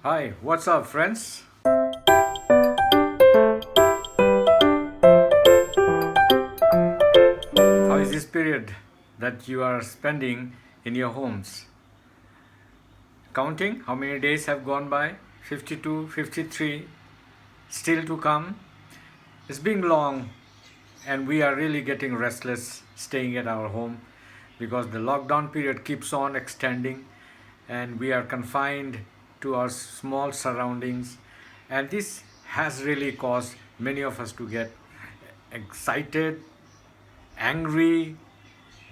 Hi, what's up, friends? How is this period that you are spending in your homes? Counting how many days have gone by? 52, 53, still to come. It's been long, and we are really getting restless staying at our home because the lockdown period keeps on extending and we are confined to our small surroundings. And this has really caused many of us to get excited, angry,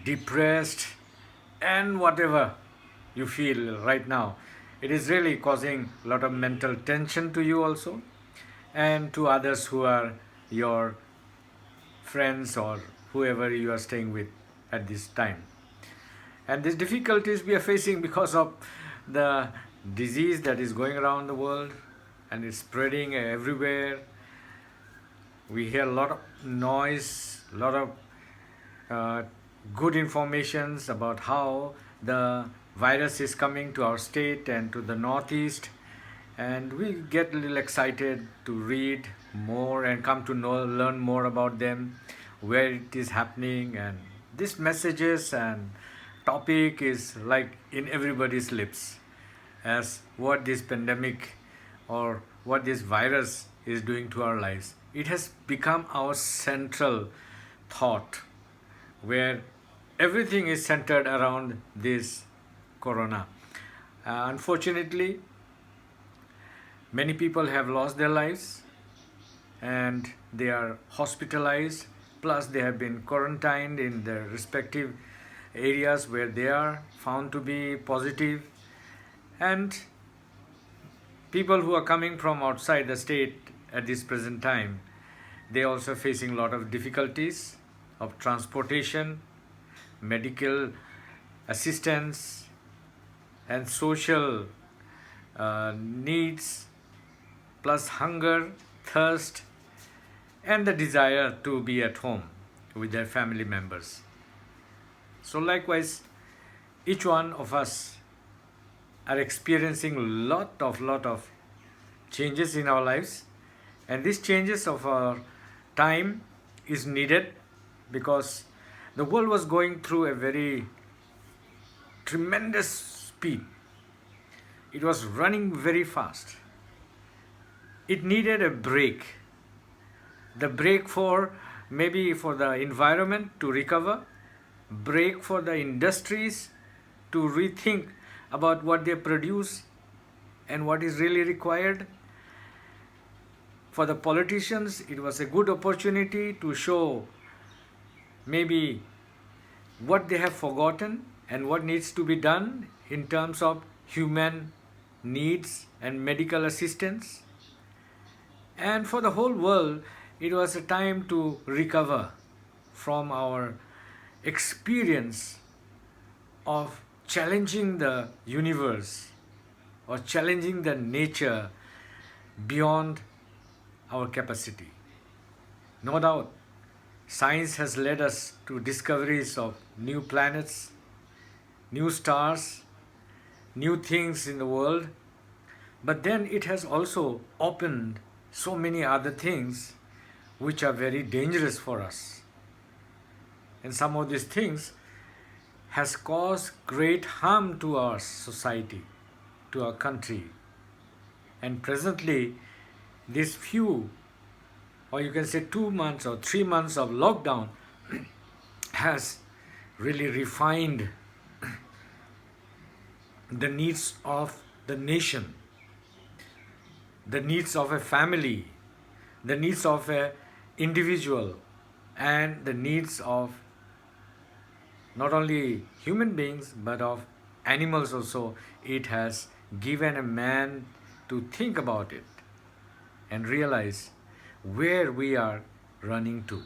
depressed, and whatever you feel right now. It is really causing a lot of mental tension to you also, and to others who are your friends or whoever you are staying with at this time. And these difficulties we are facing because of the disease that is going around the world and it's spreading everywhere. We hear a lot of noise, a lot of uh, good informations about how the virus is coming to our state and to the northeast, and we get a little excited to read more and come to know, learn more about them, where it is happening, and these messages and topic is like in everybody's lips as what this pandemic or what this virus is doing to our lives. It has become our central thought where everything is centered around this corona. Unfortunately, many people have lost their lives and they are hospitalized, plus they have been quarantined in their respective areas where they are found to be positive. And people who are coming from outside the state at this present time, they are also facing a lot of difficulties of transportation, medical assistance, and social needs, plus hunger, thirst, and the desire to be at home with their family members. So likewise, each one of us are experiencing lot of changes in our lives, and these changes of our time is needed because the world was going through a very tremendous speed. It was running very fast. It needed a break. The break for maybe for the environment to recover, break for the industries to rethink about what they produce and what is really required. For the politicians, it was a good opportunity to show maybe what they have forgotten and what needs to be done in terms of human needs and medical assistance. And for the whole world, it was a time to recover from our experience of challenging the universe or challenging the nature beyond our capacity. No doubt, science has led us to discoveries of new planets, new stars, new things in the world, but then it has also opened so many other things which are very dangerous for us. And some of these things has caused great harm to our society, to our country. And presently, these few, or you can say 2 months or 3 months of lockdown has really refined the needs of the nation, the needs of a family, the needs of an individual, and the needs of not only human beings but of animals also. It has given a man to think about it and realize where we are running to.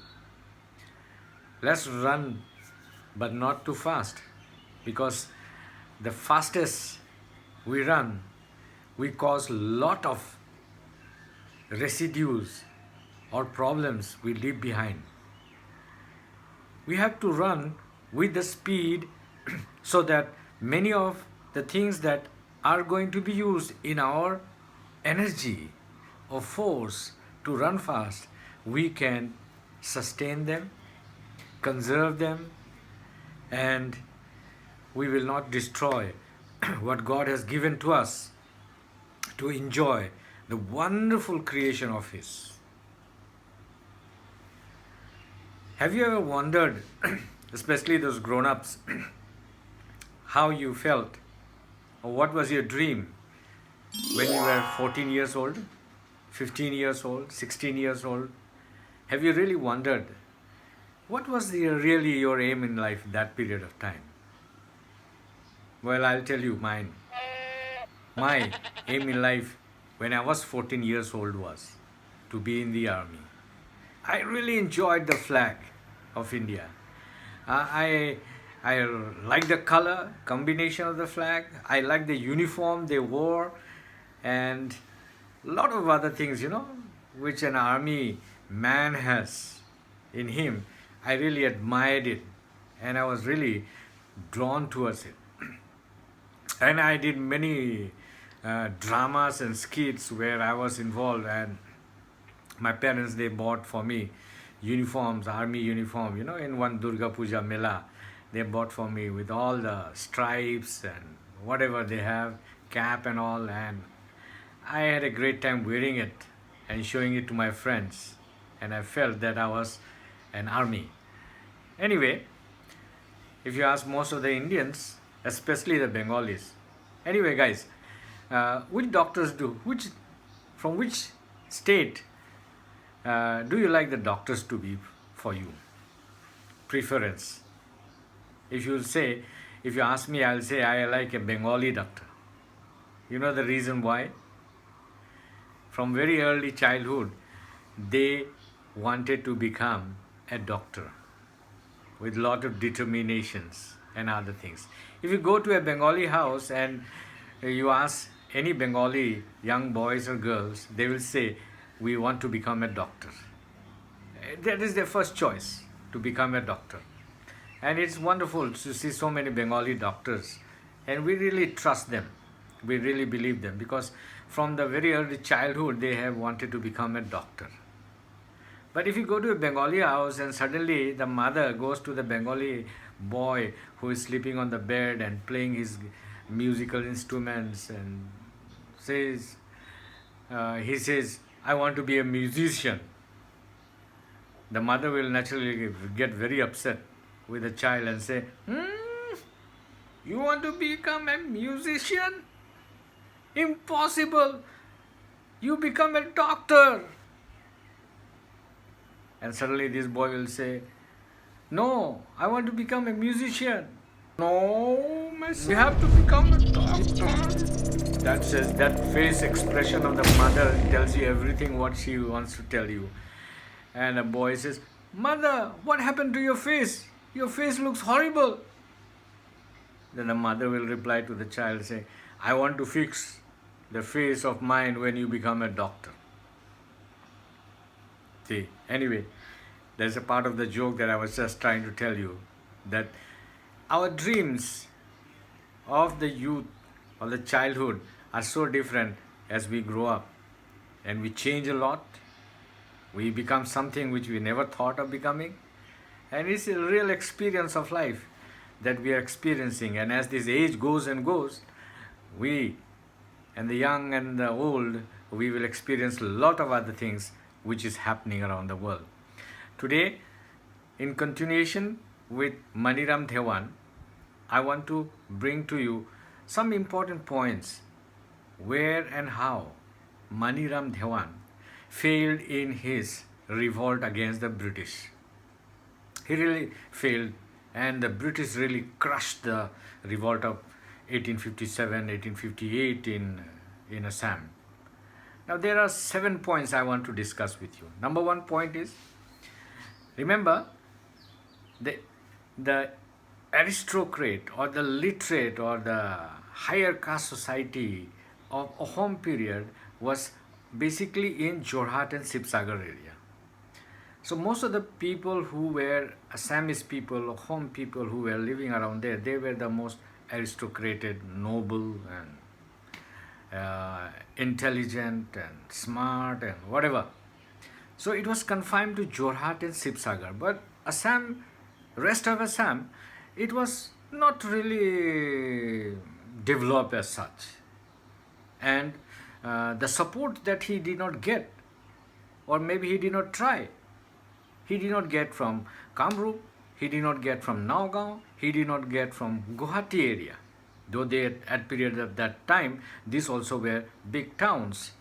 Let's run, but not too fast, because the fastest we run, we cause lot of residues or problems we leave behind. We have to run with the speed so that many of the things that are going to be used in our energy or force to run fast, we can sustain them, conserve them, and we will not destroy what God has given to us to enjoy the wonderful creation of His. Have you ever wondered, especially those grown-ups, how you felt or what was your dream when you were 14 years old, 15 years old, 16 years old? Have you really wondered what was really your aim in life that period of time? Well, I'll tell you mine. My aim in life when I was 14 years old was to be in the army. I really enjoyed the flag of India. I like the color combination of the flag. I like the uniform they wore, and a lot of other things, which an army man has in him. I really admired it, and I was really drawn towards it. And I did many dramas and skits where I was involved, and my parents, they bought for me uniforms, army uniform, in one Durga Puja Mela. They bought for me with all the stripes and whatever they have, cap and all, and I had a great time wearing it and showing it to my friends, and I felt that I was an army. Anyway, if you ask most of the Indians, especially the Bengalis. Anyway, guys, which doctors from which state do you like the doctors to be for you? Preference. If you ask me, I'll say I like a Bengali doctor. You know the reason why? From very early childhood, they wanted to become a doctor with a lot of determinations and other things. If you go to a Bengali house and you ask any Bengali young boys or girls, they will say, we want to become a doctor. That is their first choice, to become a doctor. And it's wonderful to see so many Bengali doctors, and we really trust them. We really believe them, because from the very early childhood they have wanted to become a doctor. But if you go to a Bengali house and suddenly the mother goes to the Bengali boy who is sleeping on the bed and playing his musical instruments and he says, I want to be a musician. The mother will naturally get very upset with the child and say, you want to become a musician? Impossible. You become a doctor. And suddenly this boy will say, no, I want to become a musician. No, my son, you have to become a doctor. That face expression of the mother tells you everything what she wants to tell you. And a boy says, mother, what happened to your face? Your face looks horrible. Then the mother will reply to the child, say, I want to fix the face of mine when you become a doctor. See, anyway, there's a part of the joke that I was just trying to tell you, that our dreams of the youth or the childhood are so different as we grow up, and we change a lot. We become something which we never thought of becoming, and it's a real experience of life that we are experiencing. And as this age goes and goes, we and the young and the old, we will experience a lot of other things which is happening around the world. Today, in continuation with Maniram Dewan, I want to bring to you some important points where and how Maniram Dewan failed in his revolt against the British. He really failed, and the British really crushed the revolt of 1857, 1858 in Assam. Now there are 7 points I want to discuss with you. Number 1 point is, remember, the aristocrat or the literate or the higher caste society of Assam period was basically in Jorhat and Sibsagar area. So most of the people who were Assamese people, Assam people who were living around there, they were the most aristocrated, noble, intelligent and smart and whatever. So it was confined to Jorhat and Sibsagar. But Assam, rest of Assam, it was not really developed as such. And the support that he did not get, or maybe he did not try, he did not get from Kamrup, he did not get from Nagaon, he did not get from Guwahati area. Though they at period of that time, these also were big towns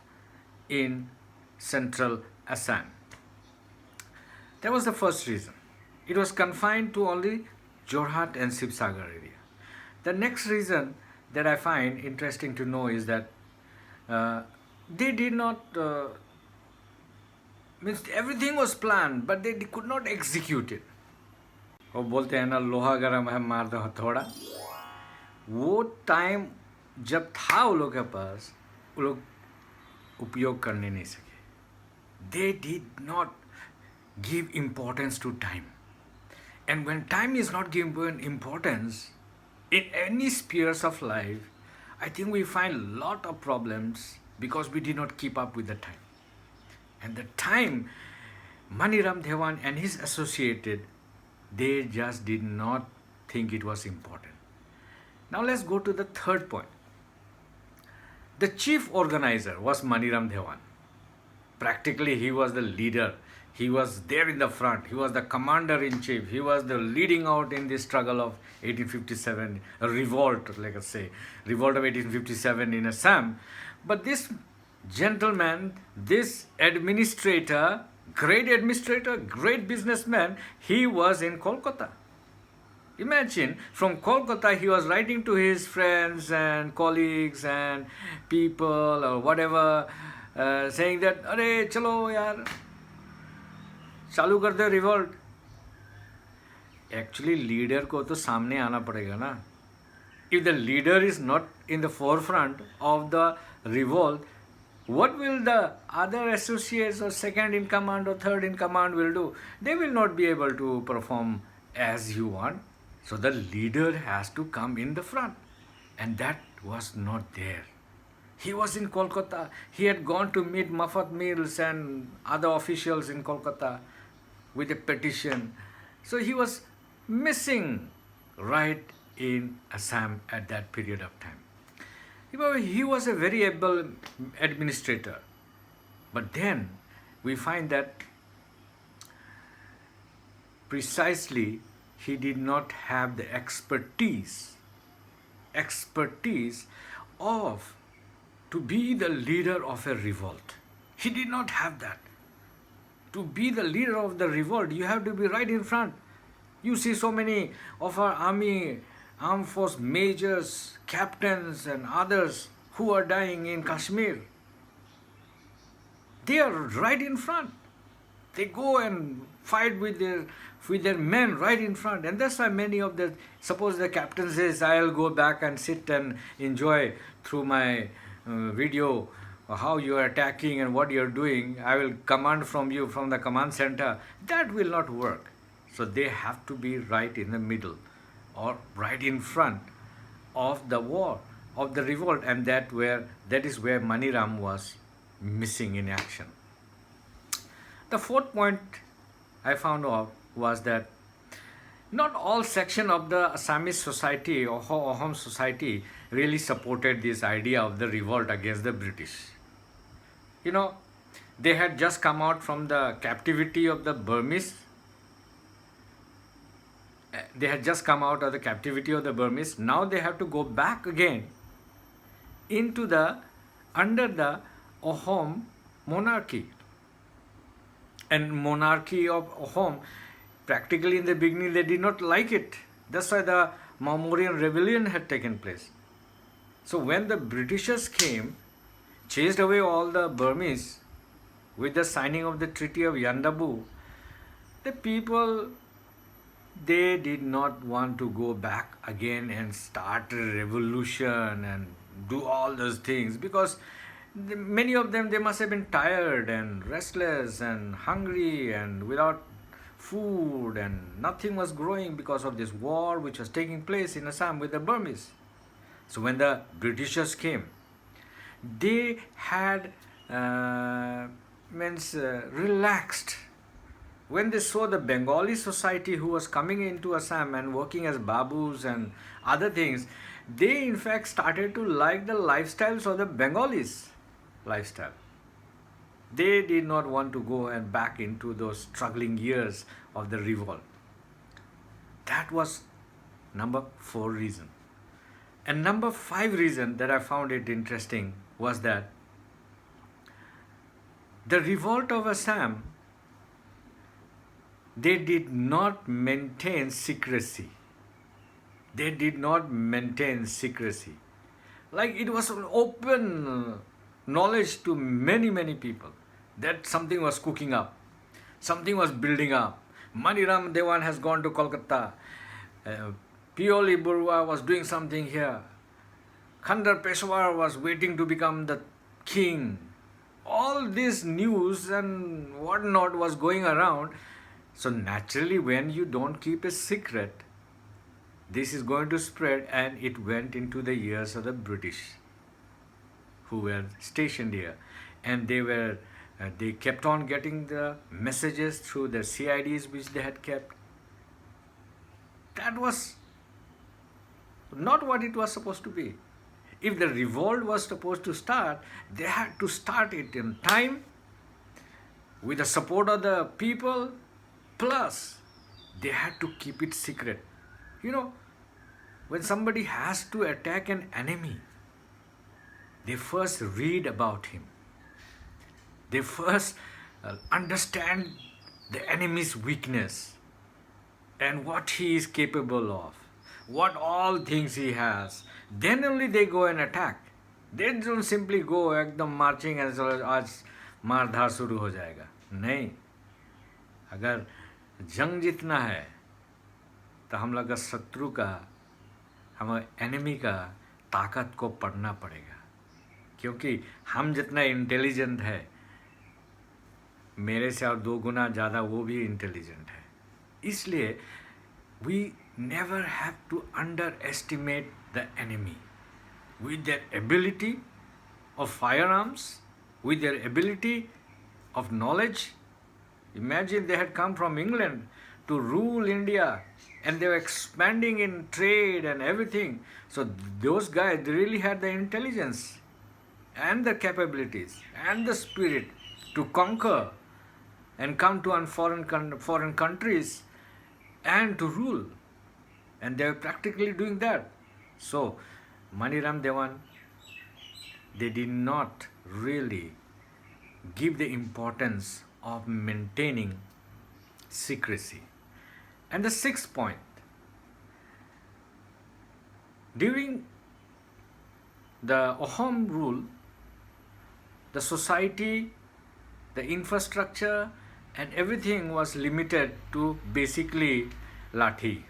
in central Assam. That was the first reason. It was confined to only Jorhat and Sibsagar area. The next reason that I find interesting to know is that they did not, means everything was planned, but they could not execute it. वो बोलते हैं ना लोहा गर्म है मार दो हथौड़ा. वो टाइम जब था वो लोग के पास, वो लोग उपयोग करने नहीं सके. They did not give importance to time. And when time is not given importance in any spheres of life, I think we find a lot of problems because we did not keep up with the time. And the time, Maniram Dewan and his associated, they just did not think it was important. Now let's go to the third point. The chief organizer was Maniram Dewan. Practically he was the leader. He was there in the front. He was the commander-in-chief. He was the leading out in the struggle of 1857, a revolt, like I say, revolt of 1857 in Assam. But this gentleman, this administrator, great businessman, he was in Kolkata. Imagine, from Kolkata he was writing to his friends and colleagues and people or whatever, saying that, "Arey, chalo yaar, चालू कर दे revolt." Actually leader को तो सामने आना पड़ेगा ना. If the leader is not in the forefront of the revolt, what will the other associates or second in command or third in command will do? They will not be able to perform as you want. So the leader has to come in the front, and that was not there. He was in Kolkata. He had gone to meet Muffat Mills and other officials in Kolkata with a petition. So he was missing right in Assam at that period of time. He was a very able administrator. But then we find that precisely he did not have the expertise of to be the leader of a revolt. He did not have that. To be the leader of the revolt, you have to be right in front. You see so many of our armed force majors, captains and others who are dying in Kashmir. They are right in front. They go and fight with their men right in front. And that's why many of the, suppose the captain says, "I'll go back and sit and enjoy through my video how you are attacking and what you are doing. I will command from you from the command center." That will not work. So they have to be right in the middle or right in front of the war, of the revolt, and that is where Maniram was missing in action. The fourth point I found out was that not all section of the Assamese society or Ahom society really supported this idea of the revolt against the British. They had just come out from the captivity of the Burmese. They had just come out of the captivity of the Burmese. Now they have to go back again under the Ahom monarchy. And monarchy of Ahom, practically in the beginning they did not like it. That's why the Mauryan rebellion had taken place. So when the Britishers came, chased away all the Burmese with the signing of the Treaty of Yandabu, the people, they did not want to go back again and start a revolution and do all those things, because many of them, they must have been tired and restless and hungry and without food, and nothing was growing because of this war which was taking place in Assam with the Burmese. So when the Britishers came, they had relaxed when they saw the Bengali society who was coming into Assam and working as babus and other things. They in fact started to like the lifestyles of the Bengalis lifestyle. They did not want to go and back into those struggling years of the revolt. That was number 4 reason. And number 5 reason that I found it interesting was that the revolt of Assam, they did not maintain secrecy. They did not maintain secrecy. Like it was an open knowledge to many, many people that something was cooking up, something was building up. Maniram Dewan has gone to Kolkata. Pioli Burwa was doing something here. Khandar Peshawar was waiting to become the king. All this news and whatnot was going around. So naturally, when you don't keep a secret, this is going to spread, and it went into the ears of the British who were stationed here, and they kept on getting the messages through the CIDs which they had kept. That was not what it was supposed to be. If the revolt was supposed to start, they had to start it in time with the support of the people, plus they had to keep it secret. You know, when somebody has to attack an enemy, they first read about him. They first understand the enemy's weakness and what he is capable of, what all things he has. Then only they go and attack. They don't simply go ekdam marching as आज मार धार शुरू हो जाएगा. नहीं, अगर जंग जीतना है तो हम लोग का शत्रु का, हमारे एनिमी का ताकत को पढ़ना पड़ेगा, क्योंकि हम जितना इंटेलिजेंट है, मेरे से और 2 गुना ज़्यादा वो भी इंटेलिजेंट है. इसलिए we never have to underestimate the enemy. With their ability of firearms, with their ability of knowledge. Imagine they had come from England to rule India, and they were expanding in trade and everything. So those guys, they really had the intelligence and the capabilities and the spirit to conquer and come to foreign countries and to rule. And they were practically doing that. So Maniram Dewan, they did not really give the importance of maintaining secrecy. And the 6th point, during the Ahom rule, the society, the infrastructure and everything was limited to basically lathi.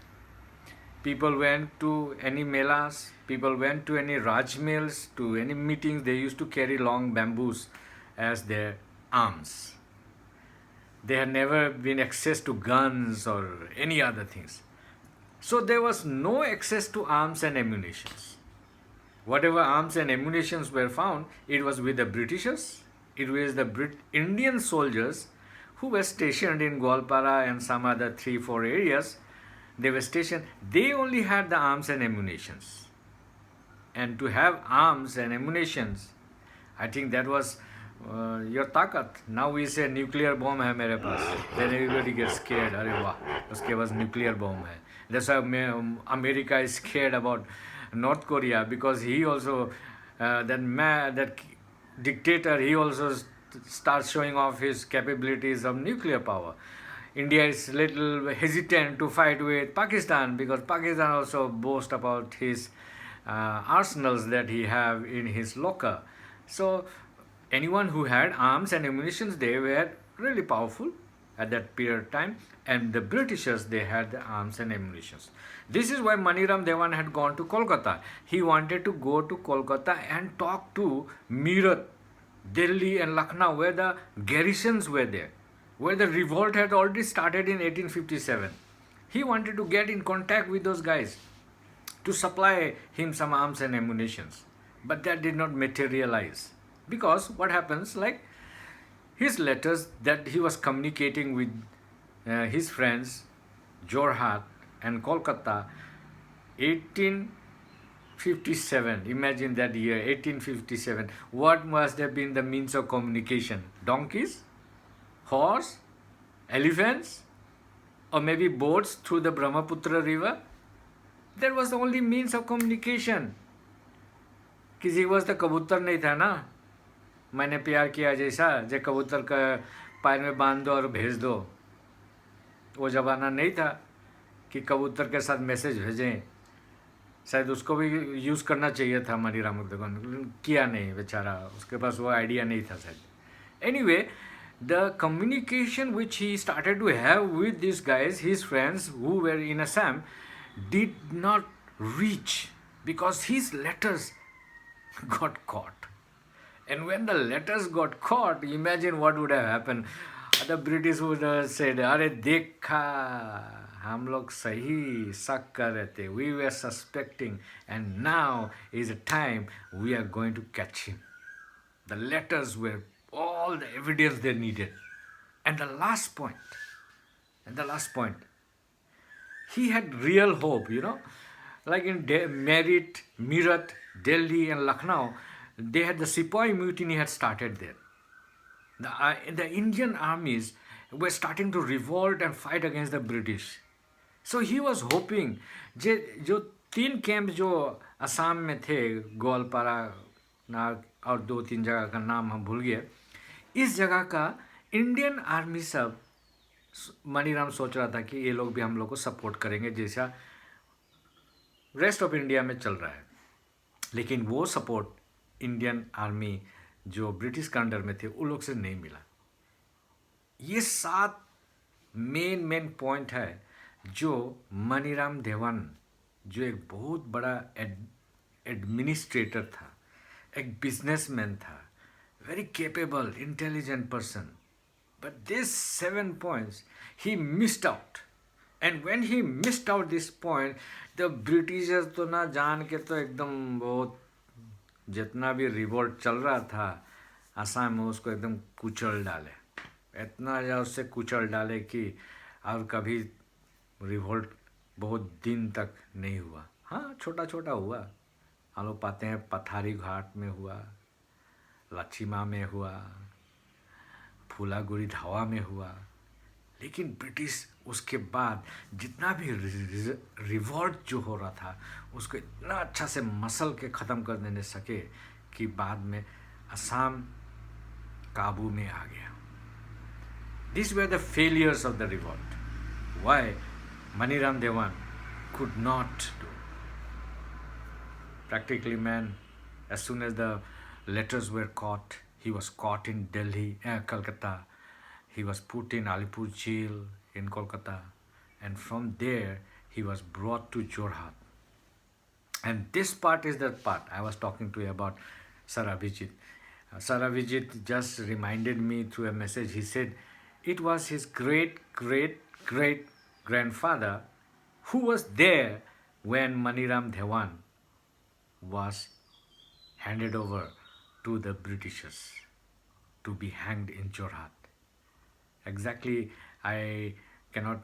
People went to any melas, people went to any Raj mills, to any meetings, they used to carry long bamboos as their arms. There had never been access to guns or any other things. So there was no access to arms and ammunitions. Whatever arms and ammunitions were found, it was with the Britishers, it was the Indian soldiers who were stationed in Gwalpara and some other 3-4 areas. They were stationed, they only had the arms and ammunitions. And to have arms and ammunitions, I think that was your takat. Now we say nuclear bomb hai mere paas. Then everybody gets scared. Arey wah, uske paas nuclear bomb hai. That's why America is scared about North Korea, because he also, that dictator, he also starts showing off his capabilities of nuclear power. India is little hesitant to fight with Pakistan, because Pakistan also boasts about his arsenals that he have in his locker. So anyone who had arms and ammunitions, they were really powerful at that period of time. And the Britishers, they had the arms and ammunitions. This is why Maniram Dewan had gone to Kolkata. He wanted to go to Kolkata and talk to Meerut, Delhi and Lucknow, where the garrisons were there, where the revolt had already started in 1857. He wanted to get in contact with those guys to supply him some arms and ammunitions. But that did not materialize. Because what happens, like his letters that he was communicating with his friends, Jorhat and Kolkata, 1857, imagine that year, 1857. What must have been the means of communication? Donkeys? Horse? Elephants? Or maybe boats through the Brahmaputra river? That was the only means of communication. किसी के पास तो कबूतर नहीं था ना, मैंने प्यार किया जैसा, जो कबूतर का पैर में बांध दो और भेज दो. वो ज़माना नहीं था कि कबूतर के साथ मैसेज भेजें. शायद उसको भी यूज़ करना चाहिए था मनीराम देवन, किया नहीं बेचारा, उसके पास वो आइडिया नहीं था शायद. Anyway, the communication which he started to have with these guys, his friends who were in Assam, did not reach because his letters got caught. And when the letters got caught, imagine what would have happened. The British would have said, "अरे देखा, हम लोग सही शक कर रहे थे. We were suspecting, and now is the time we are going to catch him." The letters were all the evidence they needed. And the last point, he had real hope, like in Meerut, Delhi and Lucknow, they had the Sepoy mutiny had started there. The Indian armies were starting to revolt and fight against the British. So he was hoping, जो 3 camp जो असम में थे, गोलपारा और 2-3 जगह का नाम हम भूल गए, इस जगह का इंडियन आर्मी सब, मनीराम सोच रहा था कि ये लोग भी हम लोग को सपोर्ट करेंगे जैसा रेस्ट ऑफ इंडिया में चल रहा है. लेकिन वो सपोर्ट इंडियन आर्मी जो ब्रिटिश के अंडर में थे उन लोग से नहीं मिला. ये 7 मेन पॉइंट है जो मनीराम देवन, जो एक बहुत बड़ा एडमिनिस्ट्रेटर था, एक बिजनेसमैन था, very capable, intelligent person. But these 7 points, he missed out. And when he missed out this point, the Britishers तो ना जान के तो एकदम बहुत, जितना भी रिवोल्ट चल रहा था असम में, उसको एकदम कुचल डाले. इतना या उससे कुचल डाले कि और कभी रिवोल्ट बहुत दिन तक नहीं हुआ. हाँ, छोटा छोटा हुआ. हम लोग पाते हैं पथारी घाट में हुआ, लच्छीमा में हुआ, फूलागुड़ी धावा में हुआ. लेकिन ब्रिटिश उसके बाद जितना भी रिवॉल्ट जो हो रहा था उसको इतना अच्छा से मसल के ख़त्म कर देने सके कि बाद में असम काबू में आ गया. These were the failures of the revolt. Why Maniram Dewan could not do. Practically, man, as soon as the letters were caught, he was caught in Delhi, Calcutta. He was put in Alipur jail in Kolkata, and from there he was brought to Jorhat. And this part is the part I was talking to you about Sir Abhijit. Sir Abhijit just reminded me through a message. He said it was his great-great-great-grandfather who was there when Maniram Dewan was handed over to the Britishers to be hanged in Jorhat. Exactly, I cannot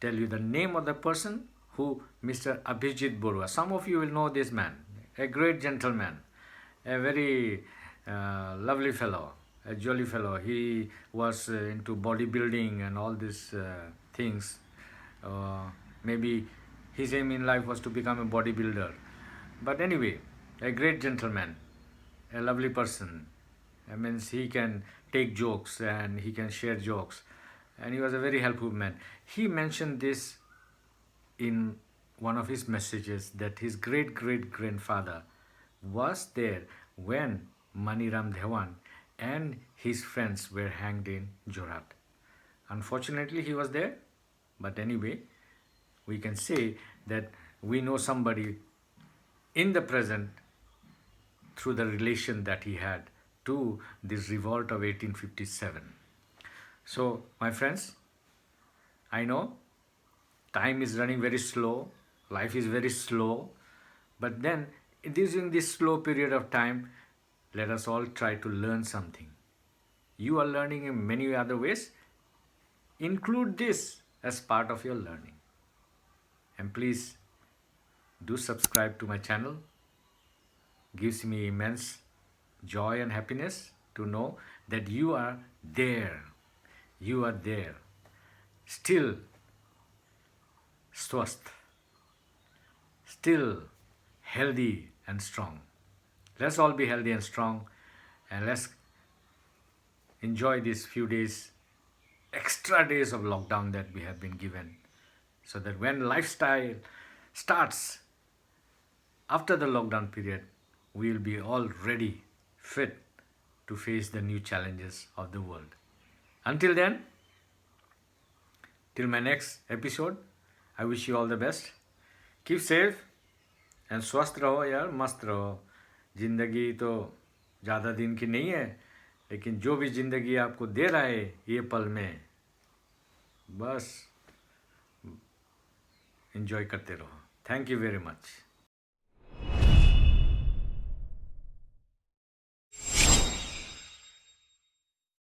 tell you the name of the person who Mr. Abhijit Borua. Some of you will know this man, a great gentleman, a very lovely fellow, a jolly fellow. He was into bodybuilding and all these things. Maybe his aim in life was to become a bodybuilder. But anyway, a great gentleman, a lovely person. I mean, he can take jokes and he can share jokes. And he was a very helpful man. He mentioned this in one of his messages, that his great-great-grandfather was there when Maniram Dewan and his friends were hanged in Jorhat. Unfortunately, he was there. But anyway, we can say that we know somebody in the present through the relation that he had to this revolt of 1857. So, my friends, I know time is running very slow, life is very slow, but then during this slow period of time, let us all try to learn something. You are learning in many other ways. Include this as part of your learning. And please do subscribe to my channel. Gives me immense joy and happiness to know that you are there. You are there. Still swasth. Still healthy and strong. Let's all be healthy and strong, and let's enjoy these few days, extra days of lockdown that we have been given, so that when lifestyle starts after the lockdown period, we will be all ready, fit to face the new challenges of the world. Until then, till my next episode, I wish you all the best. Keep safe and स्वस्थ रहो यार, मस्त रहो. जिंदगी तो ज़्यादा दिन की नहीं है, लेकिन जो भी ज़िंदगी आपको दे रहा है ये पल में, बस एंजॉय करते रहो. Thank you very much.